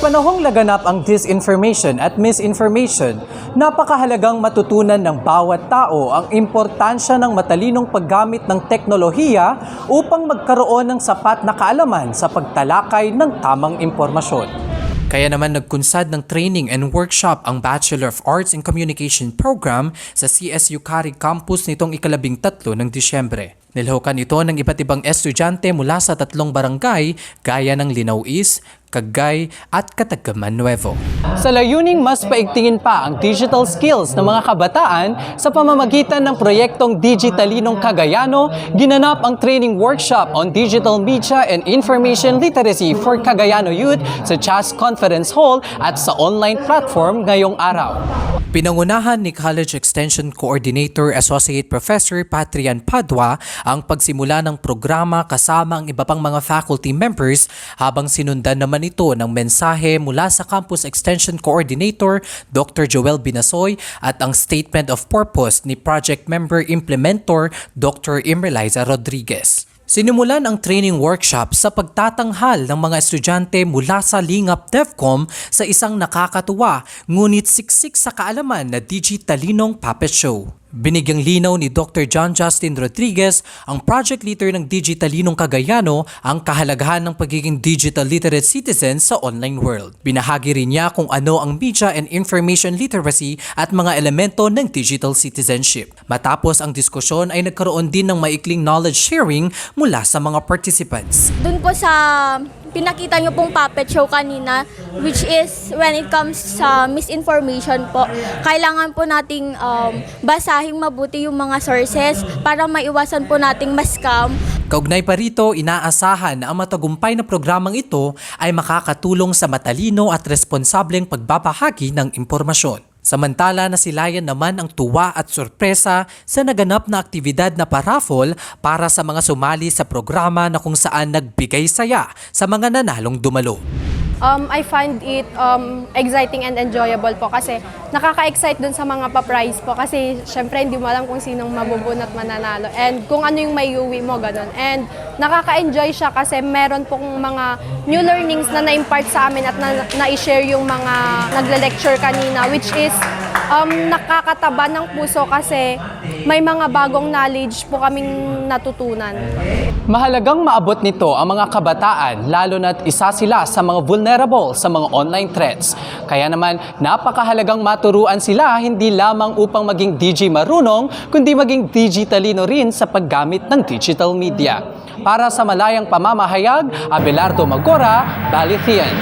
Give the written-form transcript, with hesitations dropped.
panahong laganap ang disinformation at misinformation, napakahalagang matutunan ng bawat tao ang importansya ng matalinong paggamit ng teknolohiya upang magkaroon ng sapat na kaalaman sa pagtalakay ng tamang impormasyon. Kaya naman nagkunsad ng training and workshop ang Bachelor of Arts in Communication program sa CSU Cari Campus nitong ika-13 ng Disyembre. Nilhokan ito ng iba't ibang estudyante mula sa 3 barangay gaya ng Linao East, Cagay at Catagaman Nuevo. Sa layuning mas paigtingin pa ang digital skills ng mga kabataan sa pamamagitan ng proyektong Digitalinong Cagayano, ginanap ang training workshop on digital media and information literacy for Cagayano youth sa CHAS Conference Hall at sa online platform ngayong araw. Pinangunahan ni College Extension Coordinator Associate Professor Patrian Padua ang pagsimula ng programa kasama ang iba pang mga faculty members habang sinundan naman ito ng mensahe mula sa Campus Extension Coordinator Dr. Joel Binasoy at ang Statement of Purpose ni Project Member Implementor Dr. Imreliza Rodriguez. Sinimulan ang training workshop sa pagtatanghal ng mga estudyante mula sa Lingap DevCom sa isang nakakatuwa ngunit siksik sa kaalaman na Digitalinong Puppet Show. Binigyang linaw ni Dr. John Justin Rodriguez, ang project leader ng Digitalinong Cagayano, ang kahalagahan ng pagiging digital literate citizen sa online world. Binahagi rin niya kung ano ang media and information literacy at mga elemento ng digital citizenship. Matapos ang diskusyon ay nagkaroon din ng maikling knowledge sharing mula sa mga participants. Doon po sa pinakita nyo pong puppet show kanina, which is when it comes sa misinformation po, kailangan po nating basahing mabuti yung mga sources para maiwasan po nating ma-scam. Kaugnay pa rito, inaasahan na ang matagumpay na programang ito ay makakatulong sa matalino at responsableng pagbabahagi ng impormasyon. Samantala, nasilayan naman ang tuwa at sorpresa sa naganap na aktibidad na paraffol para sa mga sumali sa programa na kung saan nagbigay saya sa mga nanalong dumalo. I find it exciting and enjoyable po kasi nakaka-excite dun sa mga pa-prize po kasi syempre hindi mo alam kung sinong mabubunot mananalo and kung ano yung may uwi mo, ganun. And nakaka-enjoy siya kasi meron pong mga new learnings na na-impart sa amin at na-share yung mga nagle-lecture kanina, which is nakakataba ng puso kasi may mga bagong knowledge po kaming natutunan. Mahalagang maabot nito ang mga kabataan lalo na't isa sila sa mga vulnerable sa mga online threats. Kaya naman napakahalagang maturuan sila hindi lamang upang maging DJ marunong kundi maging digitalino rin sa paggamit ng digital media. Para sa malayang pamamahayag, Abelardo Magora, Balithian.